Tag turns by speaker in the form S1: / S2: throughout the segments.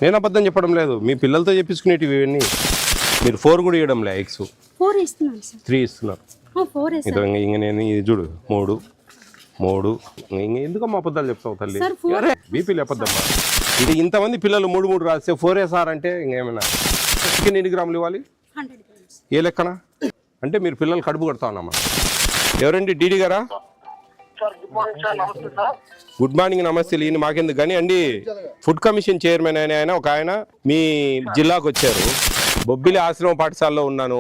S1: నేను అబద్ధం చెప్పడం లేదు, మీ పిల్లలతో చెప్పించుకునేటివి ఇవన్నీ. మీరు 4 కూడా ఇవ్వడం లే, ఎగ్స్
S2: 4 ఇస్తున్నాను సార్.
S1: 3 ఇస్తున్నారు.
S2: 4
S1: ఇది ఇంక నేను ఇది చూడు 3 ఇంక ఎందుకమ్మా అబద్ధాలు చెప్తావు తల్లి? బీపీలు చెప్పద్దమ్మా. ఇది ఇంతమంది పిల్లలు 3 రాస్తే 4 సార్ అంటే ఇంకేమైనా చికెన్ ఎన్ని గ్రాములు ఇవ్వాలి?
S2: 100 grams.
S1: ఏ లెక్కన అంటే మీరు పిల్లలు కడుపు కొడతా ఉన్నామా? ఎవరండి డీడీ గారా? గుడ్ మార్నింగ్, నమస్తే. ఈయన మాకెందుకు కానీ అండి, ఫుడ్ కమిషన్ చైర్మన్ ఆయన ఒక ఆయన మీ జిల్లాకు వచ్చారు. బొబ్బిలి ఆశ్రమ పాఠశాలలో ఉన్నాను,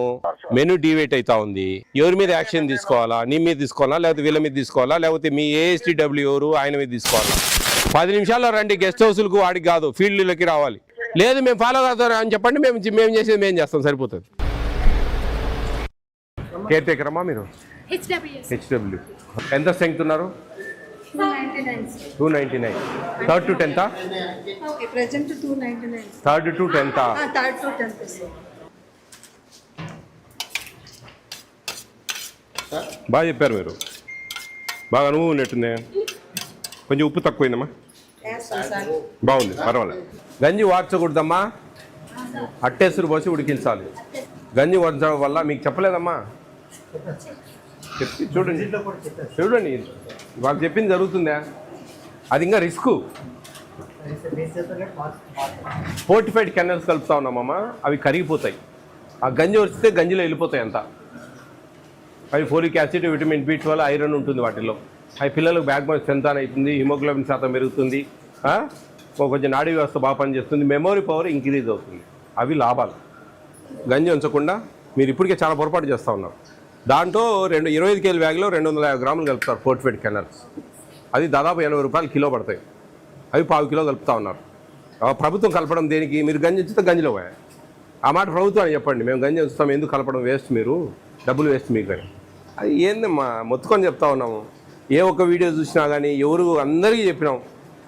S1: మెనూ డివేట్ అవుతా ఉంది. ఎవరి మీద యాక్షన్ తీసుకోవాలా? నీ మీద తీసుకోవాలా, లేకపోతే వీళ్ళ మీద తీసుకోవాలా, లేకపోతే మీ ఏఎస్టీడబ్ల్యూ ఎవరు ఆయన మీద తీసుకోవాలా? 10 నిమిషాల్లో రండి గెస్ట్ హౌస్లకు, వాడికి కాదు ఫీల్డ్లకి రావాలి. లేదు మేము ఫాలో అవుతారు అని చెప్పండి, మేము చేసేది మేము చేస్తాం, సరిపోతుంది. కేర్ టేకర్ అమ్మా మీరు? హెచ్డబ్ల్యూ. ఎంత స్ట్రెంగ్త్ ఉన్నారు? 299. 3rd to 10th?
S2: Okay, present to 299.
S1: 3rd to 10th?
S2: 3rd to 10th.
S1: బాగా చెప్పారు మీరు, బాగా అనుభవం ఉన్నట్టుంది. కొంచెం ఉప్పు తక్కువైందమ్మా, బాగుంది, పర్వాలేదు. గంజి వార్చకూడదమ్మా, అట్టేసురు పోసి ఉడికించాలి. గంజి వార్చడం వల్ల మీకు చెప్పలేదమ్మా, చెప్పి చూడండి వాళ్ళు చెప్పింది జరుగుతుందా? అది ఇంకా రిస్క్. ఫోర్టిఫైడ్ కెనల్స్ కలుపుతా ఉన్నామమ్మా, అవి కరిగిపోతాయి. ఆ గంజి వస్తే గంజిలో వెళ్ళిపోతాయి అంతా. అవి folic acid, vitamin B12, iron ఉంటుంది వాటిలో. అవి పిల్లలకు బ్యాక్ బోన్ స్ట్రెంత్ అవుతుంది, హిమోగ్లోబిన్ శాతం పెరుగుతుంది, కొంచెం నాడీ వ్యవస్థ బాగా పనిచేస్తుంది, మెమొరీ పవర్ ఇంక్రీజ్ అవుతుంది. అవి లాభాలు. గంజి ఉంచకుండా మీరు ఇప్పటికే చాలా పొరపాటు చేస్తూ ఉన్నారు. దాంట్లో 25 kg బ్యాగ్లో 250 గ్రాములు కలుపుతారు ఫోర్టిఫైడ్ కెనల్స్. అది దాదాపు 80 రూపాయలు కిలో పడతాయి. అవి 1/4 కిలో కలుపుతా ఉన్నారు. ప్రభుత్వం కలపడం దేనికి? మీరు గంజి ఉంచితే గంజిలో పోయా. ఆ మాట ప్రభుత్వాన్ని చెప్పండి, మేము గంజి ఉంచుతాం, ఎందుకు కలపడం, వేస్ట్, మీరు డబ్బులు వేస్ట్ మీకు అని. అది ఏందమ్మా మొత్తుకొని చెప్తా ఉన్నాము. ఏ ఒక్క వీడియో చూసినా కానీ ఎవరు అందరికీ చెప్పినాం.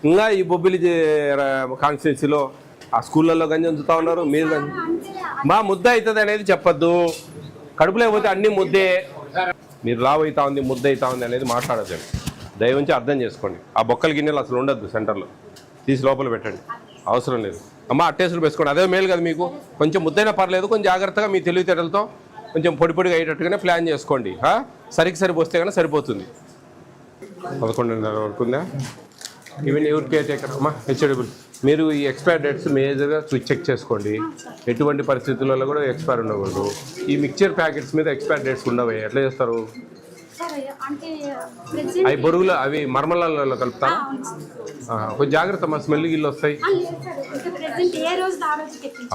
S1: ఇంకా ఈ బొబ్బిలి కాన్స్టిట్యున్సీలో ఆ స్కూళ్ళల్లో గంజి ఉంచుతా ఉన్నారు. మీరు గంజి మా ముద్ద అవుతుంది అనేది చెప్పద్దు. కడుపు లేకపోతే అన్ని ముద్దే, మీరు లావ్ అవుతా ఉంది, ముద్ద అవుతా ఉంది అనేది మాట్లాడద్దండి. దయవుంచి అర్థం చేసుకోండి. ఆ బొక్కల గిన్నెలు అసలు ఉండద్దు, సెంటర్లో తీసి లోపల పెట్టండి, అవసరం లేదు. అమ్మ అట్టేసులు వేసుకోండి, అదే మేలు కదా మీకు. కొంచెం ముద్దైనా పర్లేదు, కొంచెం జాగ్రత్తగా మీ తెలివితేటలతో కొంచెం పొడిగా అయ్యేటట్టుగానే ప్లాన్ చేసుకోండి. సరిపోస్తే కానీ సరిపోతుంది. 11:30 వరకు ఉందా? ఈవెన్ ఎవరు కేర్ టేకర్ అమ్మా? హెచ్డబ్ల్యూ. మీరు ఈ ఎక్స్పైర్ డేట్స్ మేజర్గా చెక్ చేసుకోండి. ఎటువంటి పరిస్థితులలో కూడా ఎక్స్పైర్ ఉండకూడదు. ఈ మిక్చర్ ప్యాకెట్స్ మీద ఎక్స్పైర్ డేట్స్ ఉండవు. ఎట్లా చేస్తారు? అవి బొరుగులు, అవి మర్మలలో కలుపుతారు. కొంచెం జాగ్రత్త, మా స్మెల్ గిల్లు వస్తాయి.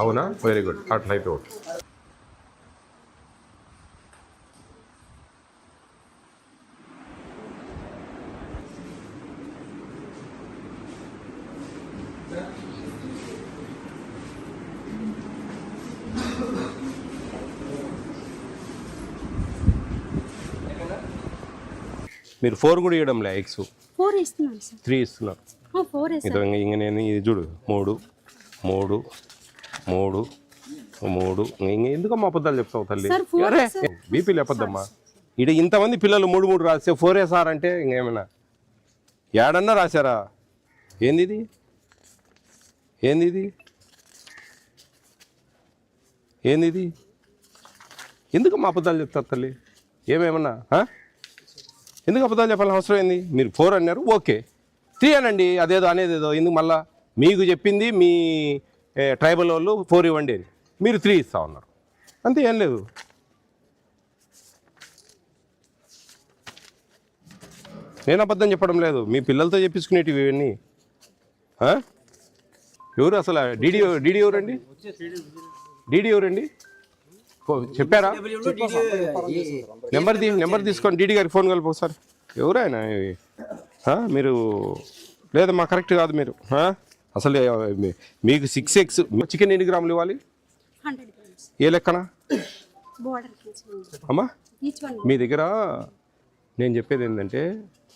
S1: అవునా? వెరీ గుడ్, అట్లయితే ఓకే. మీరు 4 కూడా ఇవ్వడం లే, ఎగ్స్
S2: 4 ఇస్తున్నాను సార్.
S1: 3 ఇస్తున్నారు.
S2: 4
S1: ఇంక నేను ఇది చూడు 3 ఇంక ఎందుకమ్మా అబద్ధాలు చెప్తావు తల్లి? బీపీలు చెప్పద్దమ్మా. ఇది ఇంతమంది పిల్లలు 3 రాస్తే 4 సార్ అంటే ఇంకేమైనా ఏడన్నా రాశారా? ఏంది ఎందుకమ్మా అబద్ధాలు చెప్తారు తల్లి? ఏమేమన్నా ఎందుకు అబద్ధాలు చెప్పాలని అవసరం ఏంది? మీరు 4 అన్నారు, ఓకే 3 అనండి, అదేదో అనేదేదో ఎందుకు మళ్ళా? మీకు చెప్పింది మీ ట్రైబల్ వాళ్ళు 4 ఇవ్వండి అని, మీరు 3 ఇస్తా ఉన్నారు, అంతే, ఏం లేదు. నేను అబద్ధం చెప్పడం లేదు, మీ పిల్లలతో చెప్పించుకునేటివి ఇవన్నీ. ఎవరు అసలు డీడీ ఎవరండి? చెప్పారా? నెంబర్ తీసుకొని డీడీ గారికి ఫోన్ కలిపి ఒకసారి. ఎవరైనా మీరు లేదమ్మా, కరెక్ట్ కాదు మీరు. అసలు మీకు 6 eggs, చికెన్ ఎన్ని గ్రాములు ఇవ్వాలి?
S2: 100 grams.
S1: ఏ లెక్కన అమ్మా? మీ దగ్గర నేను చెప్పేది ఏంటంటే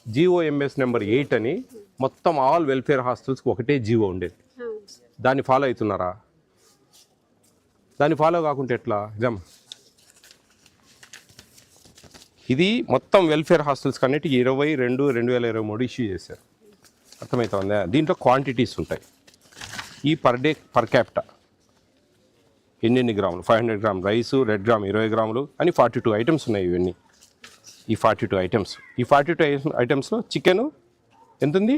S1: GOMS నెంబర్ 8 అని మొత్తం ఆల్ వెల్ఫేర్ హాస్టల్స్కి ఒకటే జీవో ఉండేది. దాన్ని ఫాలో అవుతున్నారా? దాన్ని ఫాలో కాకుంటే ఎట్లా? ఇదమ్మా, ఇది మొత్తం వెల్ఫేర్ హాస్టల్స్ కన్నిటి 22/2023 ఇష్యూ చేశారు. అర్థమవుతుందా? దీంట్లో క్వాంటిటీస్ ఉంటాయి. ఈ పర్ డే పర్ క్యాపిటా ఎన్ని గ్రాములు 500 గ్రామ్ రైసు, రెడ్ గ్రామ్ 20 గ్రాములు అని 42 ఐటమ్స్ ఉన్నాయి. ఇవన్నీ ఈ 42 ఐటమ్స్. ఈ 42 ఐటమ్స్లో చికెను ఎంత ఉంది?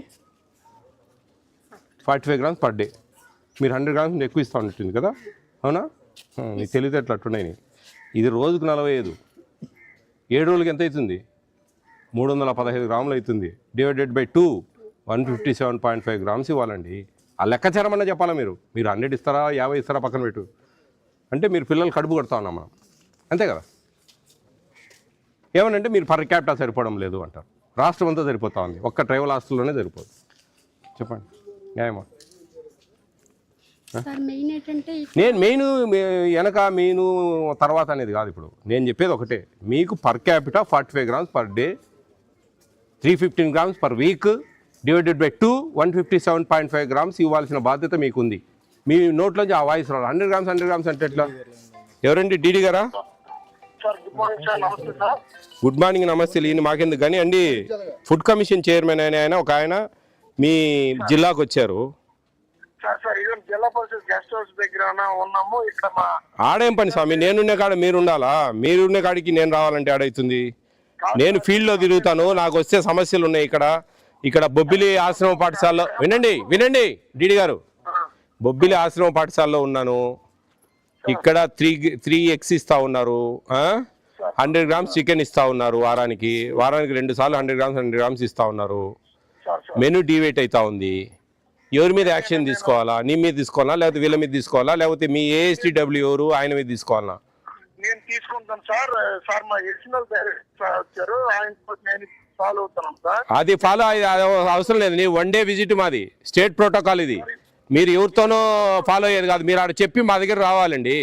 S1: 45 గ్రామ్స్ పర్ డే. మీరు 100 గ్రామ్స్ ఎక్కువ ఇస్తూ ఉంటుంది కదా, అవునా? మీకు తెలివితేటలు అట్టున్నాయి. ఇది రోజుకు 45, 7 రోజులకి ఎంత అవుతుంది? 315 గ్రాములు అవుతుంది. డివైడెడ్ బై 2 157.5 గ్రామ్స్ ఇవ్వాలండి. ఆ లెక్కచారమన్నా చెప్పాలా మీరు? 100 ఇస్తారా 50 ఇస్తారా పక్కన పెట్టు అంటే మీరు పిల్లలు కడుపు కొడతా ఉన్నాం మనం, అంతే కదా. ఏమనంటే మీరు పర్ క్యాపిటా సరిపోవడం లేదు అంటారు. రాష్ట్రం అంతా సరిపోతా ఉంది, ఒక్క ట్రైబల్ హాస్టల్లోనే సరిపోదు. చెప్పండి న్యాయమా?
S2: సార్ మెయిన్ ఏంటంటే
S1: నేను వెనక మెయిన్ తర్వాత అనేది కాదు. ఇప్పుడు నేను చెప్పేది ఒకటే, మీకు per capita 45 grams per day, 315 grams per week, divided by 2 157.5 grams ఇవ్వాల్సిన బాధ్యత మీకుంది. మీ నోట్లోంచి ఆ వాయిస్ రావాలి. 100 గ్రామ్స్ అంటే ఎట్లా? ఎవరండి? డీడీ గారా? గుడ్ మార్నింగ్, నమస్తే. ఈయన మాకెందుకు కానీ అండి, ఫుడ్ కమిషన్ చైర్మన్ ఆయన ఒక ఆయన మీ జిల్లాకు వచ్చారు.
S3: జిల్లా పరిషత్ గెస్ట్ హౌస్ దగ్గర ఉన్నాము. ఇక్కడ
S1: ఆడేం పని స్వామి, నేనున్న కాడ మీరు ఉండాలా? మీరున్న కాడికి నేను రావాలంటే ఆడవుతుంది. నేను ఫీల్డ్లో తిరుగుతాను, నాకు వస్తే సమస్యలు ఉన్నాయి. ఇక్కడ బొబ్బిలి ఆశ్రమ పాఠశాలలో వినండి డీడీ గారు, బొబ్బిలి ఆశ్రమ పాఠశాలలో ఉన్నాను. ఇక్కడ 3 ఎగ్స్ ఇస్తా ఉన్నారు, 100 గ్రామ్స్ చికెన్ ఇస్తా ఉన్నారు. వారానికి 2 సార్లు 100 గ్రామ్స్ ఇస్తా ఉన్నారు. మెనూ డివేట్ అవుతా ఉంది. ఎవరి మీద యాక్షన్ తీసుకోవాలా? నీ మీద తీసుకోవాలా, లేకపోతే వీళ్ళ మీద తీసుకోవాలా, లేకపోతే మీ ఏఎస్టీడబ్ల్యూ ఎవరు ఆయన మీద తీసుకోవాలా?
S3: నేను తీసుకుంటాను సార్. మా ఎడిషనల్ డైరెక్టర్ వచ్చారు, ఆయనతో నేను ఫాలో అవుతున్నాను సార్.
S1: అది ఫాలో అవసరం లేదు. నీ 1 డే విజిట్ మాది, స్టేట్ ప్రోటోకాల్ ఇది. మీరు ఎవరితోనో ఫాలో అయ్యేది కాదు. మీరు ఆడ చెప్పి మా దగ్గర రావాలండి.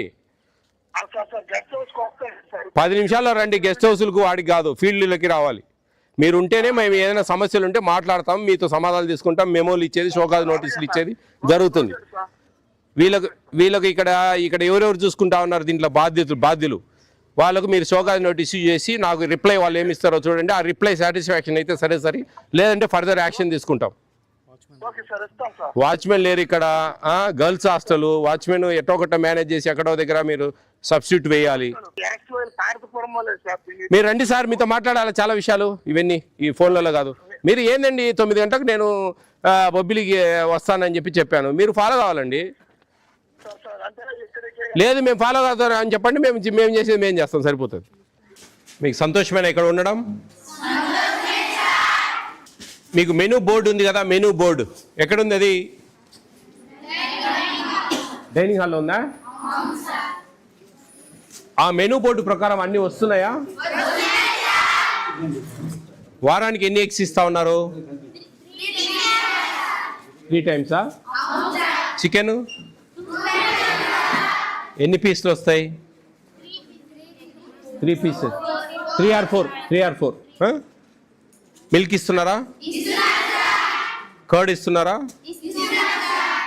S1: 10 నిమిషాల్లో రండి గెస్ట్ హౌస్లకు, వాడికి కాదు ఫీల్డ్లకి రావాలి. మీరు ఉంటేనే మేము ఏదైనా సమస్యలు ఉంటే మాట్లాడతాం, మీతో సమాధానాలు తీసుకుంటాం, మెమోలు ఇచ్చేది, షోకాజ్ నోటీసులు ఇచ్చేది జరుగుతుంది. వీళ్ళకి ఇక్కడ ఎవరెవరు చూసుకుంటా ఉన్నారు దీంట్లో బాధ్యులు, వాళ్ళకు మీరు షోకాజ్ నోటీస్ ఇష్యూ చేసి నాకు రిప్లై వాళ్ళు ఏమి ఇస్తారో చూడండి. ఆ రిప్లై సాటిస్ఫాక్షన్ అయితే సరే, లేదంటే ఫర్దర్ యాక్షన్ తీసుకుంటాం. వాచ్మెన్ లేరు ఇక్కడ, గర్ల్స్ హాస్టల్ వాచ్మెన్ ఎటో ఒకట మేనేజ్ చేసి ఎక్కడో దగ్గర మీరు సబ్స్టిట్యూట్ వేయాలి. మీరు రండి సార్, మీతో మాట్లాడాలి చాలా విషయాలు. ఇవన్నీ ఈ ఫోన్లలో కాదు. మీరు ఏందండి 9 గంటలకు నేను బొబ్బిలికి వస్తానని చెప్పాను, మీరు ఫాలో కావాలండి. లేదు మేము ఫాలో కాదు అని చెప్పండి, మేము చేసేది మేము చేస్తాం, సరిపోతుంది. మీకు సంతోషమైన ఇక్కడ ఉండడం? మీకు మెనూ బోర్డు ఉంది కదా, మెనూ బోర్డు ఎక్కడుంది? అది డైనింగ్ హాల్లో ఉందా? ఆ మెనూ బోర్డు ప్రకారం అన్నీ వస్తున్నాయా? వారానికి ఎన్ని ఎగ్స్ ఇస్తా ఉన్నారు? 3 టైమ్సా? చికెన్ ఎన్ని పీసులు వస్తాయి? 3 పీసెస్, 3 or 4. మిల్క్ ఇస్తున్నారా? కర్డ్ ఇస్తున్నారా?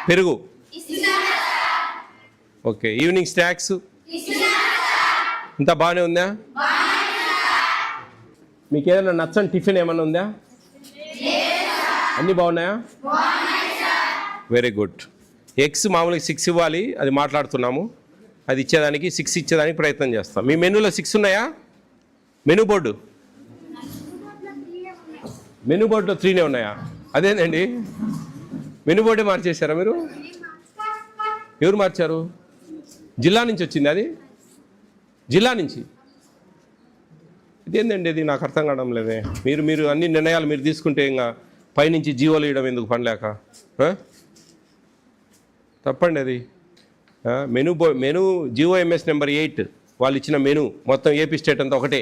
S1: పెరుగు? ఓకే. ఈవినింగ్ స్నాక్స్ ఇంత బాగానే ఉందా? మీకు ఏదైనా నచ్చని టిఫిన్ ఏమైనా ఉందా? అన్నీ బాగున్నాయా? Very good. ఎగ్స్ మామూలుగా 6 ఇవ్వాలి, అది మాట్లాడుతున్నాము. అది ఇచ్చేదానికి 6 ఇచ్చేదానికి ప్రయత్నం చేస్తాం. మీ మెనూలో 6 ఉన్నాయా? మెనూ బోర్డులో 3 ఉన్నాయా? అదేనండి, మెనూ బోర్డే మార్చేశారా మీరు? ఎవరు మార్చారు? జిల్లా నుంచి వచ్చింది అది? జిల్లా నుంచి? ఇదేందండి ఇది? నాకు అర్థం కావడం లేదే. మీరు అన్ని నిర్ణయాలు మీరు తీసుకుంటే ఇంకా పైనుంచి జీవోలు ఇవ్వడం ఎందుకు పనిలేక? తప్పండి అది. మెనూ జీఓఎంఎస్ నెంబర్ 8 వాళ్ళు ఇచ్చిన మెనూ మొత్తం ఏపీ స్టేట్ అంతా ఒకటే.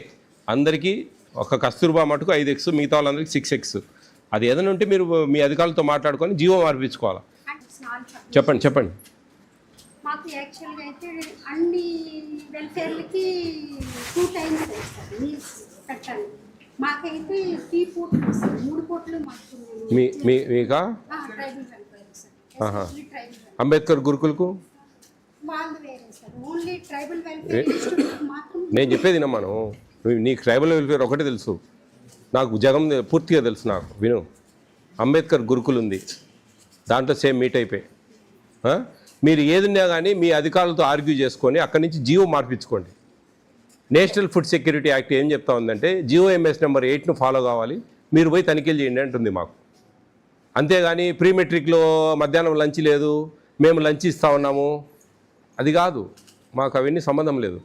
S1: అందరికీ ఒక కస్తూర్బా మటుకు 5 ఎగ్స్, మిగతా వాళ్ళందరికీ 6 ఎగ్స్. అది ఏదైనా ఉంటే మీరు మీ అధికారులతో మాట్లాడుకొని జీవో మార్పించుకోవాలా. చెప్పండి.
S2: మాకు యాక్చువల్గా అయితే అన్ని వెల్ఫేర్లకి 2 టైమ్స్ పెట్టాలి. మాకైతే 3 పూటలు 3 పూటలు మాకు
S1: మీకా?
S2: Tribal welfare sir.
S1: అంబేద్కర్ గురుకులకు
S2: వాళ్ళు వేరే సార్. ఓన్లీ ట్రైబల్ వెల్ఫేర్ మాత్రం.
S1: నేను చెప్పేది నమ్మను. నీకు ట్రైబల్ వెల్ఫేర్ ఒకటే తెలుసు, నాకు జగం పూర్తిగా తెలుసు. నాకు విను, అంబేద్కర్ గురుకులు ఉంది, దాంట్లో సేమ్ మీట్ అయిపోయి మీరు ఏదున్నా కానీ మీ అధికారులతో ఆర్గ్యూ చేసుకొని అక్కడి నుంచి జియో మార్పించుకోండి. నేషనల్ ఫుడ్ సెక్యూరిటీ యాక్ట్ ఏం చెప్తా ఉందంటే GOMS నెంబర్ 8ను ఫాలో కావాలి, మీరు పోయి తనిఖీలు చేయండి అంటుంది మాకు. అంతేగాని ప్రీ మెట్రిక్లో మధ్యాహ్నం లంచ్ లేదు, మేము లంచ్ ఇస్తా ఉన్నాము, అది కాదు. మాకు అవన్నీ సంబంధం లేదు.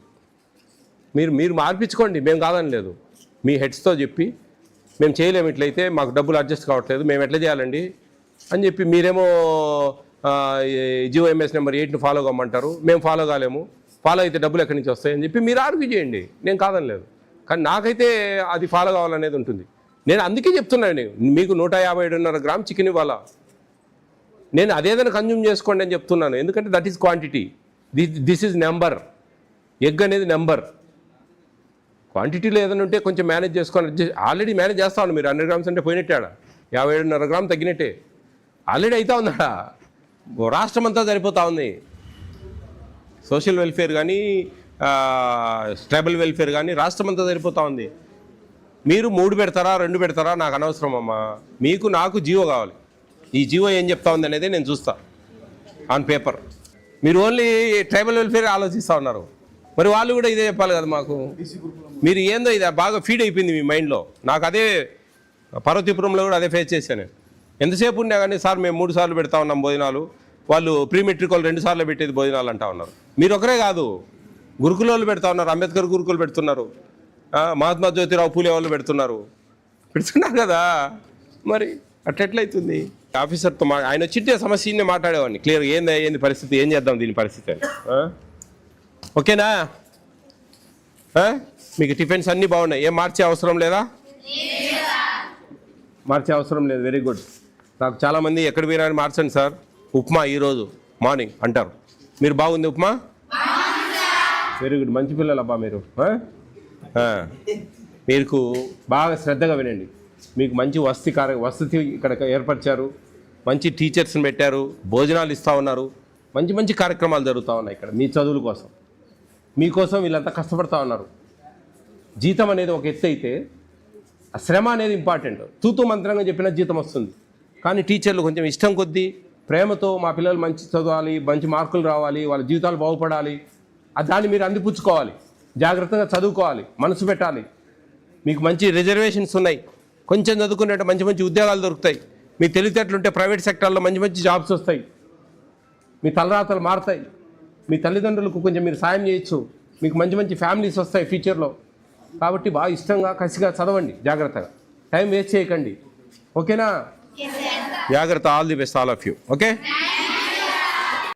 S1: మీరు మార్పించుకోండి, మేము కాదని లేదు. మీ హెడ్స్తో చెప్పి మేము చేయలేము, ఇట్లయితే మాకు డబ్బులు అడ్జస్ట్ కావట్లేదు, మేము ఎట్లా చేయాలండి అని చెప్పి మీరేమో GOMS నెంబర్ 8ను ఫాలో కావమంటారు, మేము ఫాలో కాలేము, ఫాలో అయితే డబ్బులు ఎక్కడి నుంచి వస్తాయని చెప్పి మీరు ఆర్గ్యూ చేయండి, నేను కాదని లేదు. కానీ నాకైతే అది ఫాలో కావాలనేది ఉంటుంది. నేను అందుకే చెప్తున్నాను, మీకు 157.5 గ్రామ్ చికెన్ ఇవ్వాలా, నేను అదేదైనా కన్జ్యూమ్ చేసుకోండి అని చెప్తున్నాను. ఎందుకంటే that is quantity, this is number. Egg అనేది నెంబర్. క్వాంటిటీలో ఏదైనా ఉంటే కొంచెం మేనేజ్ చేసుకొని ఆల్రెడీ మేనేజ్ చేస్తా ఉన్నాను. మీరు 100 గ్రామ్స్ అంటే పోయినట్టాడా, 57.5 గ్రామ్ తగ్గినట్టే ఆల్రెడీ అవుతా ఉందా. రాష్ట్రం అంతా సరిపోతూ ఉంది. సోషల్ వెల్ఫేర్ కానీ ట్రైబల్ వెల్ఫేర్ కానీ రాష్ట్రం అంతా సరిపోతూ ఉంది. మీరు 3 పెడతారా 2 పెడతారా నాకు అనవసరం అమ్మా. మీకు నాకు జియో కావాలి. ఈ జియో ఏం చెప్తా ఉంది అనేది నేను చూస్తా ఆన్ పేపర్. మీరు ఓన్లీ ట్రైబల్ వెల్ఫేర్ ఆలోచిస్తూ ఉన్నారు, మరి వాళ్ళు కూడా ఇదే చెప్పాలి కదా మాకు. మీరు ఏందో ఇది బాగా ఫీడ్ అయిపోయింది మీ మైండ్లో. నాకు అదే పార్వతీపురంలో కూడా అదే ఫేస్ చేశాను. ఎంతసేపు ఉన్నా కానీ సార్ మేము 3 సార్లు పెడతా ఉన్నాం భోజనాలు, వాళ్ళు ప్రీ మెట్రిక్ వాళ్ళు 2 సార్లు పెట్టేది భోజనాలు అంటా ఉన్నారు. మీరు ఒకరే కాదు, గురుకుల పెడతా ఉన్నారు, అంబేద్కర్ గురుకులు పెడుతున్నారు, మహాత్మా జ్యోతిరావు పూలే వాళ్ళు పెడుతున్నారు కదా. మరి అట్లెట్లయితుంది. ఆఫీసర్తో ఆయన వచ్చింటే సమస్యనే మాట్లాడేవాడిని క్లియర్, ఏంది పరిస్థితి, ఏం చేద్దాం దీని పరిస్థితి అని. ఓకేనా? మీకు టిఫిన్స్ అన్నీ బాగున్నాయి, ఏం మార్చే అవసరం లేదా? మార్చే అవసరం లేదు. Very good. నాకు చాలామంది ఎక్కడ పోయినా మార్చండి సార్, ఉప్మా ఈరోజు మార్నింగ్ అంటారు. మీరు బాగుంది ఉప్మా? వెరీ గుడ్, మంచి పిల్లలు అబ్బా మీరు. మీకు బాగా శ్రద్ధగా వినండి. మీకు మంచి వసతి ఇక్కడ ఏర్పరిచారు, మంచి టీచర్స్ని పెట్టారు, భోజనాలు ఇస్తూ ఉన్నారు, మంచి మంచి కార్యక్రమాలు జరుగుతూ ఉన్నాయి ఇక్కడ మీ చదువుల కోసం. మీకోసం వీళ్ళంతా కష్టపడతా ఉన్నారు. జీతం అనేది ఒక ఎత్తు అయితే ఆ శ్రమ అనేది ఇంపార్టెంట్. తూతూ మంత్రంగా చెప్పిన జీతం వస్తుంది. కానీ టీచర్లు కొంచెం ఇష్టం కొద్దీ ప్రేమతో మా పిల్లలు మంచి చదవాలి, మంచి మార్కులు రావాలి, వాళ్ళ జీవితాలు బాగుపడాలి, దాన్ని మీరు అందిపుచ్చుకోవాలి, జాగ్రత్తగా చదువుకోవాలి, మనసు పెట్టాలి. మీకు మంచి రిజర్వేషన్స్ ఉన్నాయి, కొంచెం చదువుకున్నట్టు మంచి మంచి ఉద్యోగాలు దొరుకుతాయి. మీ తెలివితేటలుంటే ప్రైవేట్ సెక్టార్లో మంచి మంచి జాబ్స్ వస్తాయి, మీ తలరాతలు మారుతాయి, మీ తల్లిదండ్రులకు కొంచెం మీరు సాయం చేయొచ్చు, మీకు మంచి మంచి ఫ్యామిలీస్ వస్తాయి ఫ్యూచర్లో. కాబట్టి బాగా ఇష్టంగా కసిగా చదవండి, జాగ్రత్తగా టైం వేస్ట్ చేయకండి. ఓకేనా? జాగ్రత్త. All the best all of you. Okay.